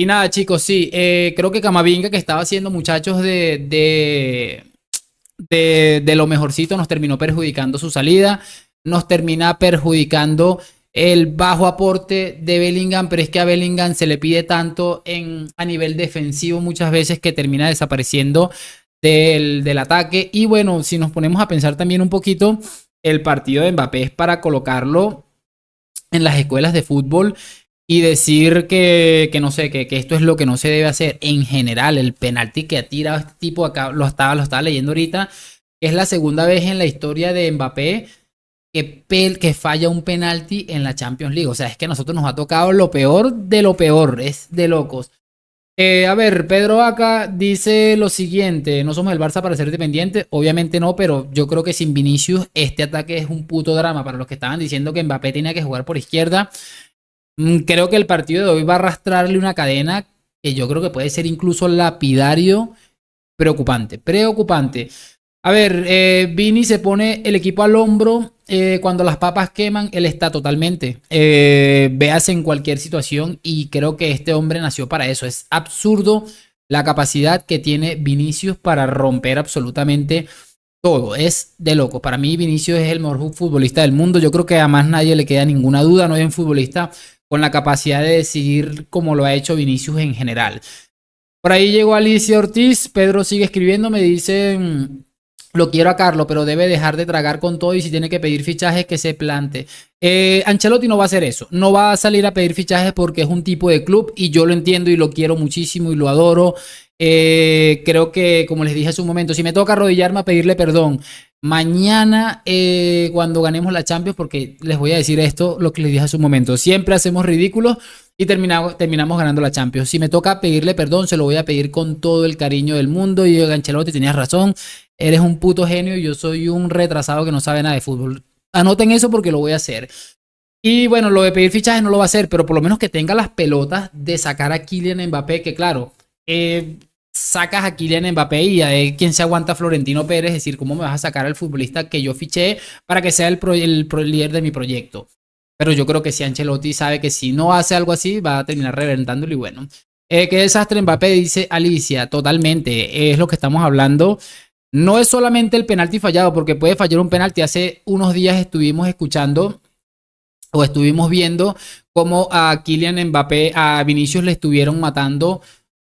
Y nada, chicos, sí, creo que Camavinga, que estaba haciendo muchachos de lo mejorcito, nos terminó perjudicando su salida, nos termina perjudicando el bajo aporte de Bellingham, pero es que a Bellingham se le pide tanto a nivel defensivo muchas veces que termina desapareciendo del ataque. Y bueno, si nos ponemos a pensar también un poquito, el partido de Mbappé es para colocarlo en las escuelas de fútbol y decir que no sé, que esto es lo que no se debe hacer. En general, el penalti que ha tirado este tipo acá, lo estaba leyendo ahorita, es la segunda vez en la historia de Mbappé que falla un penalti en la Champions League. O sea, es que a nosotros nos ha tocado lo peor de lo peor, es de locos. A ver, Pedro Vaca dice lo siguiente: no somos el Barça para ser dependientes, obviamente no, pero yo creo que sin Vinicius este ataque es un puto drama. Para los que estaban diciendo que Mbappé tenía que jugar por izquierda, creo que el partido de hoy va a arrastrarle una cadena que yo creo que puede ser incluso lapidario, preocupante, preocupante. A ver, Vini se pone el equipo al hombro cuando las papas queman, él está totalmente. Véase en cualquier situación y creo que este hombre nació para eso. Es absurdo la capacidad que tiene Vinicius para romper absolutamente todo. Es de loco. Para mí Vinicius es el mejor futbolista del mundo. Yo creo que a más nadie le queda ninguna duda. No hay un futbolista con la capacidad de decidir como lo ha hecho Vinicius en general. Por ahí llegó Alicia Ortiz. Pedro sigue escribiendo. Me dice: lo quiero a Carlos, pero debe dejar de tragar con todo y si tiene que pedir fichajes que se plante. Ancelotti no va a hacer eso. No va a salir a pedir fichajes porque es un tipo de club y yo lo entiendo y lo quiero muchísimo y lo adoro. Creo que, como les dije hace un momento, si me toca arrodillarme a pedirle perdón mañana cuando ganemos la Champions, porque les voy a decir esto, lo que les dije hace un momento, siempre hacemos ridículos y terminamos ganando la Champions. Si me toca pedirle perdón, se lo voy a pedir con todo el cariño del mundo. Y yo, Ancelotti, tenías razón, eres un puto genio y yo soy un retrasado que no sabe nada de fútbol. Anoten eso porque lo voy a hacer. Y bueno, lo de pedir fichajes no lo va a hacer, pero por lo menos que tenga las pelotas de sacar a Kylian Mbappé, que claro, sacas a Kylian Mbappé y a quien se aguanta Florentino Pérez, es decir, ¿cómo me vas a sacar al futbolista que yo fiché para que sea el líder de mi proyecto? Pero yo creo que si Ancelotti sabe que si no hace algo así, va a terminar reventándolo y bueno. Qué desastre Mbappé, dice Alicia, totalmente, es lo que estamos hablando. No es solamente el penalti fallado, porque puede fallar un penalti. Hace unos días estuvimos escuchando o estuvimos viendo cómo a Kylian Mbappé, a Vinicius le estuvieron matando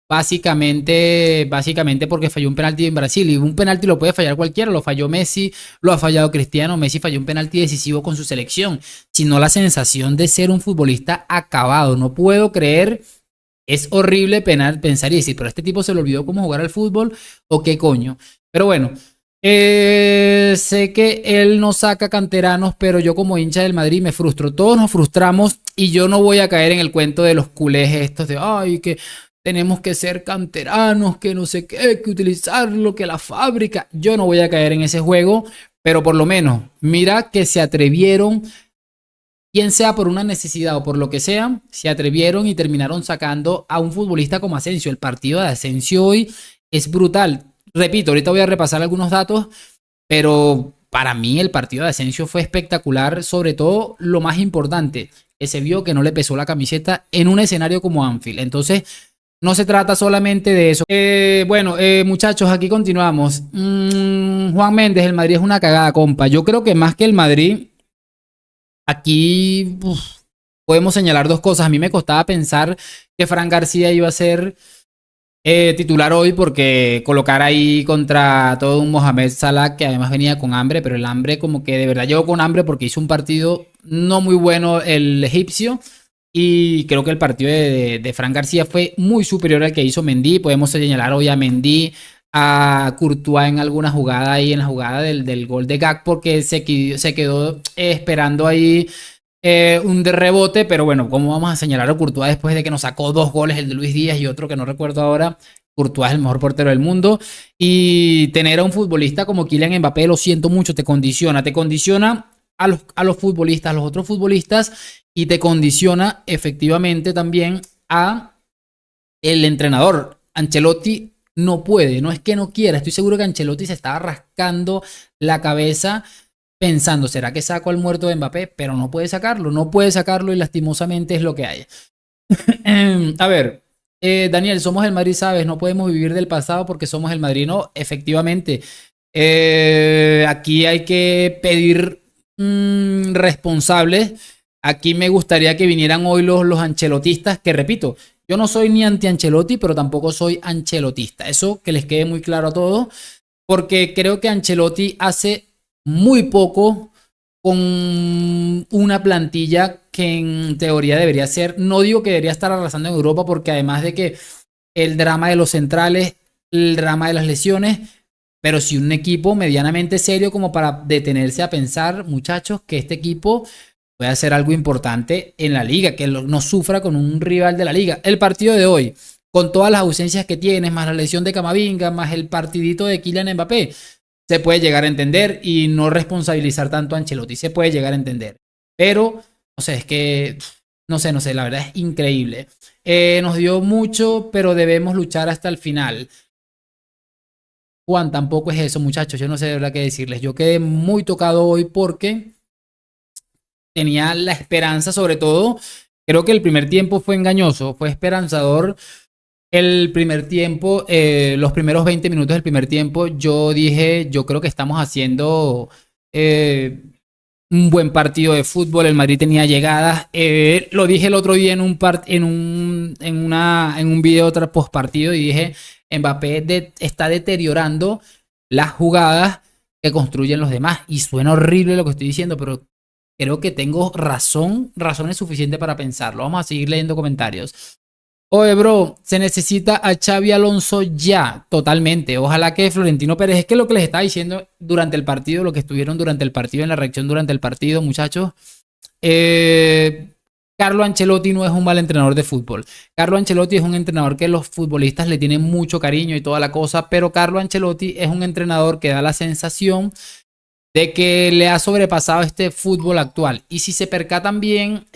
básicamente porque falló un penalti en Brasil. Y un penalti lo puede fallar cualquiera, lo falló Messi, lo ha fallado Cristiano. Messi falló un penalti decisivo con su selección, sino la sensación de ser un futbolista acabado. No puedo creer, es horrible pensar y decir, pero este tipo se le olvidó cómo jugar al fútbol o qué coño. Pero bueno, sé que él no saca canteranos, pero yo como hincha del Madrid me frustro. Todos nos frustramos y yo no voy a caer en el cuento de los culés estos de, ay, que tenemos que ser canteranos, que no sé qué, que utilizarlo, que la fábrica. Yo no voy a caer en ese juego, pero por lo menos, mira que se atrevieron, quien sea por una necesidad o por lo que sea, se atrevieron y terminaron sacando a un futbolista como Asensio. El partido de Asensio hoy es brutal. Repito, ahorita voy a repasar algunos datos, pero para mí el partido de Asensio fue espectacular, sobre todo lo más importante, que se vio que no le pesó la camiseta en un escenario como Anfield. Entonces, no se trata solamente de eso. Bueno, muchachos, aquí continuamos. Juan Méndez, el Madrid es una cagada, compa. Yo creo que más que el Madrid, aquí podemos señalar dos cosas. A mí me costaba pensar que Fran García iba a ser titular hoy porque colocar ahí contra todo un Mohamed Salah que además venía con hambre, pero el hambre como que de verdad llegó con hambre porque hizo un partido no muy bueno el egipcio. Y creo que el partido de Fran García fue muy superior al que hizo Mendy. Podemos señalar hoy a Mendy, a Courtois en alguna jugada ahí, en la jugada del gol de Gak, porque se quedó esperando ahí un de rebote. Pero bueno, ¿cómo vamos a señalar a Courtois después de que nos sacó dos goles, el de Luis Díaz y otro que no recuerdo ahora? Courtois es el mejor portero del mundo. Y tener a un futbolista como Kylian Mbappé, lo siento mucho, te condiciona a los futbolistas, a los otros futbolistas, y te condiciona efectivamente también a el entrenador. Ancelotti no puede, no es que no quiera, estoy seguro que Ancelotti se estaba rascando la cabeza pensando, ¿será que saco al muerto de Mbappé? Pero no puede sacarlo y lastimosamente es lo que hay. A ver, Daniel, somos el Madrid, ¿sabes? No podemos vivir del pasado porque somos el Madrid. No, efectivamente. Aquí hay que pedir responsables. Aquí me gustaría que vinieran hoy los ancelotistas, que repito, yo no soy ni anti-Ancelotti, pero tampoco soy ancelotista. Eso que les quede muy claro a todos, porque creo que Ancelotti hace muy poco con una plantilla que en teoría debería ser, no digo que debería estar arrasando en Europa, porque además de que el drama de los centrales, el drama de las lesiones, pero sí un equipo medianamente serio como para detenerse a pensar, muchachos, que este equipo puede hacer algo importante en la liga, que no sufra con un rival de la liga. El partido de hoy, con todas las ausencias que tienes, más la lesión de Camavinga, más el partidito de Kylian Mbappé, se puede llegar a entender y no responsabilizar tanto a Ancelotti, se puede llegar a entender. Pero, no sé, es que, no sé, la verdad es increíble. Nos dio mucho, pero debemos luchar hasta el final. Juan, tampoco es eso, muchachos, yo no sé de verdad qué decirles. Yo quedé muy tocado hoy porque tenía la esperanza, sobre todo, creo que el primer tiempo fue engañoso, fue esperanzador. El primer tiempo, los primeros 20 minutos del primer tiempo, yo dije, yo creo que estamos haciendo eh, un buen partido de fútbol. El Madrid tenía llegadas. Lo dije el otro día en un video post partido y dije, Mbappé está deteriorando las jugadas que construyen los demás. Y suena horrible lo que estoy diciendo, pero creo que tengo razones suficientes para pensarlo. Vamos a seguir leyendo comentarios. Oye, bro, se necesita a Xavi Alonso ya, totalmente. Ojalá que Florentino Pérez, es que lo que les estaba diciendo durante el partido, lo que estuvieron durante el partido, en la reacción durante el partido, muchachos. Eh, Carlo Ancelotti no es un mal entrenador de fútbol. Carlo Ancelotti es un entrenador que los futbolistas le tienen mucho cariño y toda la cosa, pero Carlo Ancelotti es un entrenador que da la sensación de que le ha sobrepasado este fútbol actual. Y si se percatan bien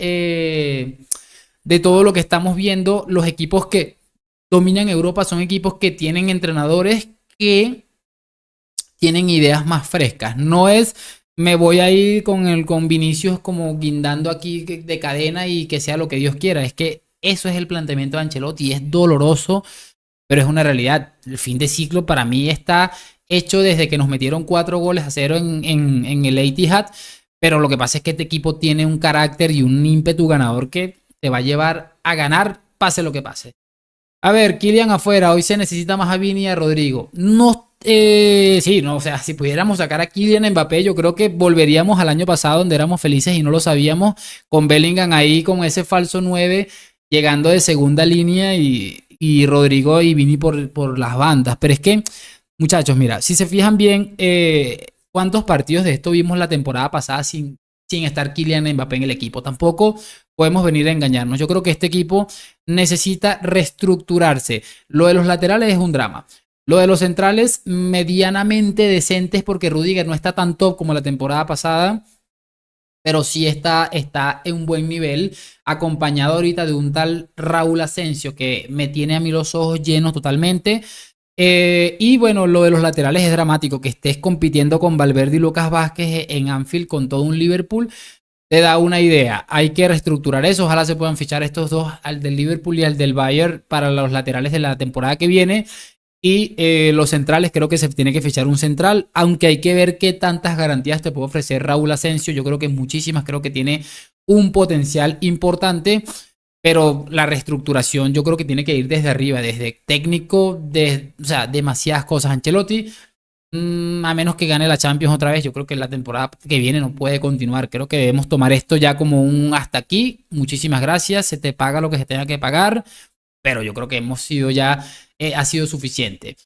de todo lo que estamos viendo, los equipos que dominan Europa son equipos que tienen entrenadores que tienen ideas más frescas. No es me voy a ir con Vinicius como guindando aquí de cadena y que sea lo que Dios quiera. Es que eso es el planteamiento de Ancelotti y es doloroso, pero es una realidad. El fin de ciclo para mí está hecho desde que nos metieron 4 goles a 0 en el Etihad, pero lo que pasa es que este equipo tiene un carácter y un ímpetu ganador que te va a llevar a ganar, pase lo que pase. A ver, Kylian afuera, hoy se necesita más a Vini y a Rodrigo. No, sí, no, o sea, si pudiéramos sacar a Kylian Mbappé, yo creo que volveríamos al año pasado donde éramos felices y no lo sabíamos, con Bellingham ahí con ese falso 9 llegando de segunda línea y Rodrigo y Vini por las bandas. Pero es que, muchachos, mira, si se fijan bien, ¿cuántos partidos de esto vimos la temporada pasada sin estar Kylian Mbappé en el equipo? Tampoco podemos venir a engañarnos. Yo creo que este equipo necesita reestructurarse. Lo de los laterales es un drama. Lo de los centrales medianamente decentes porque Rudiger no está tan top como la temporada pasada, pero sí está en un buen nivel, acompañado ahorita de un tal Raúl Asensio que me tiene a mí los ojos llenos totalmente. Y bueno, lo de los laterales es dramático, que estés compitiendo con Valverde y Lucas Vázquez en Anfield con todo un Liverpool. Te da una idea. Hay que reestructurar eso. Ojalá se puedan fichar estos dos, al del Liverpool y al del Bayern, para los laterales de la temporada que viene. Y los centrales, creo que se tiene que fichar un central, aunque hay que ver qué tantas garantías te puede ofrecer Raúl Asensio. Yo creo que muchísimas, creo que tiene un potencial importante, pero la reestructuración yo creo que tiene que ir desde arriba, desde técnico, o sea, demasiadas cosas. Ancelotti, a menos que gane la Champions otra vez, yo creo que la temporada que viene no puede continuar. Creo que debemos tomar esto ya como un hasta aquí. Muchísimas gracias, se te paga lo que se tenga que pagar, pero yo creo que hemos sido ya, ha sido suficiente.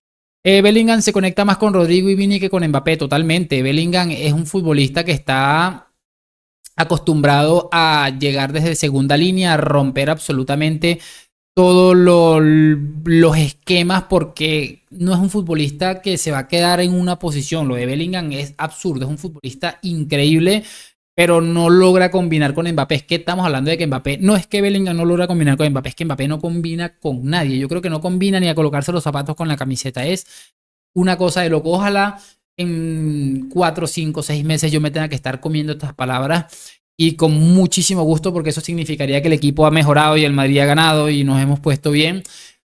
Bellingham se conecta más con Rodrigo y Vini que con Mbappé, totalmente. Bellingham es un futbolista que está acostumbrado a llegar desde segunda línea, a romper absolutamente todos los esquemas, porque no es un futbolista que se va a quedar en una posición. Lo de Bellingham es absurdo, es un futbolista increíble, pero no logra combinar con Mbappé. Es que estamos hablando de que Mbappé, no es que Bellingham no logra combinar con Mbappé, es que Mbappé no combina con nadie. Yo creo que no combina ni a colocarse los zapatos con la camiseta. Es una cosa de loco. Ojalá en 4, 5, 6 meses yo me tenga que estar comiendo estas palabras, y con muchísimo gusto, porque eso significaría que el equipo ha mejorado y el Madrid ha ganado y nos hemos puesto bien.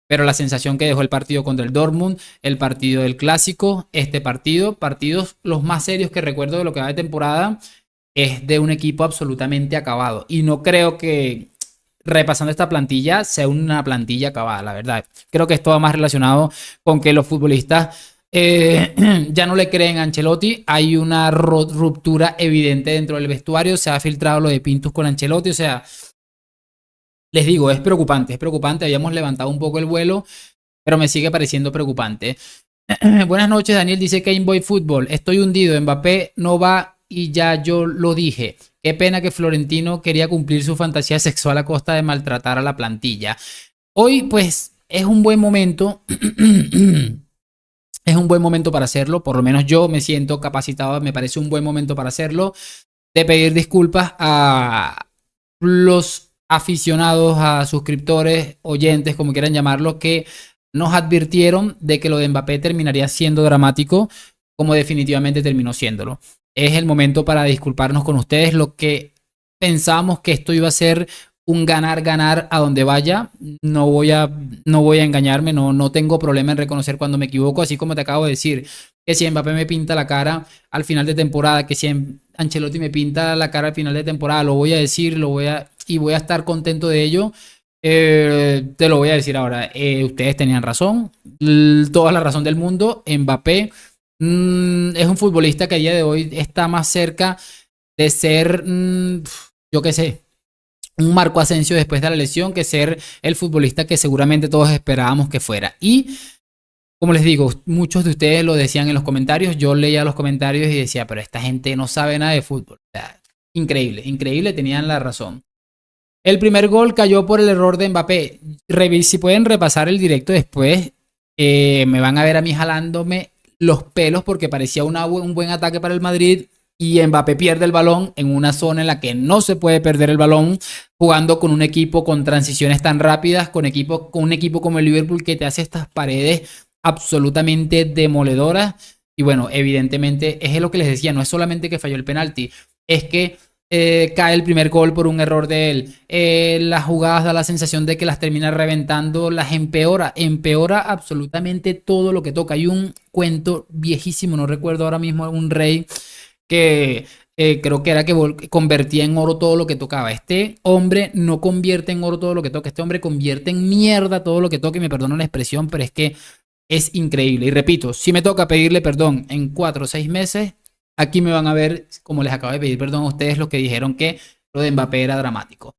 pero la sensación que dejó el partido contra el Dortmund, el partido del Clásico, este partido, partidos los más serios que recuerdo de lo que va de temporada, es de un equipo absolutamente acabado. Y no creo que repasando esta plantilla sea una plantilla acabada, la verdad. Creo que esto va más relacionado con que los futbolistas ya no le creen a Ancelotti. Hay una ruptura evidente dentro del vestuario. Se ha filtrado lo de Pintus con Ancelotti. O sea, les digo, es preocupante, es preocupante. Habíamos levantado un poco el vuelo, pero me sigue pareciendo preocupante. Buenas noches, Daniel dice Game Boy Fútbol. Estoy hundido, Mbappé no va y ya yo lo dije. Qué pena que Florentino quería cumplir su fantasía sexual a costa de maltratar a la plantilla. Hoy, pues, es un buen momento. Es un buen momento para hacerlo. Por lo menos yo me siento capacitado. Me parece un buen momento para hacerlo. De pedir disculpas a los aficionados, a suscriptores, oyentes, como quieran llamarlo, que nos advirtieron de que lo de Mbappé terminaría siendo dramático, como definitivamente terminó siéndolo. Es el momento para disculparnos con ustedes. Lo que pensábamos que esto iba a ser un ganar-ganar a donde vaya, no voy a engañarme, no tengo problema en reconocer cuando me equivoco, así como te acabo de decir, que si Mbappé me pinta la cara al final de temporada, que si Ancelotti me pinta la cara al final de temporada, lo voy a decir, y voy a estar contento de ello. Te lo voy a decir ahora. Ustedes tenían razón, toda la razón del mundo. Mbappé es un futbolista que a día de hoy está más cerca de ser, yo qué sé, un Marco Asensio después de la lesión que ser el futbolista que seguramente todos esperábamos que fuera. Y como les digo, muchos de ustedes lo decían en los comentarios, yo leía los comentarios y decía, pero esta gente no sabe nada de fútbol. O sea, increíble, increíble, tenían la razón. El primer gol cayó por el error de Mbappé. Si pueden repasar el directo después, me van a ver a mí jalándome los pelos porque parecía un buen ataque para el Madrid y Mbappé pierde el balón en una zona en la que no se puede perder el balón, jugando con un equipo con transiciones tan rápidas, con un equipo como el Liverpool que te hace estas paredes absolutamente demoledoras. Y bueno, evidentemente es lo que les decía, no es solamente que falló el penalti, es que cae el primer gol por un error de él. Las jugadas da la sensación de que las termina reventando, las empeora absolutamente todo lo que toca. Hay un cuento viejísimo, no recuerdo ahora mismo, un rey que creo que era que convertía en oro todo lo que tocaba. Este hombre no convierte en oro todo lo que toca, este hombre convierte en mierda todo lo que toca, y me perdono la expresión, pero es que es increíble. Y repito, si me toca pedirle perdón en 4 o 6 meses, aquí me van a ver como les acabo de pedir perdón a ustedes los que dijeron que lo de Mbappé era dramático.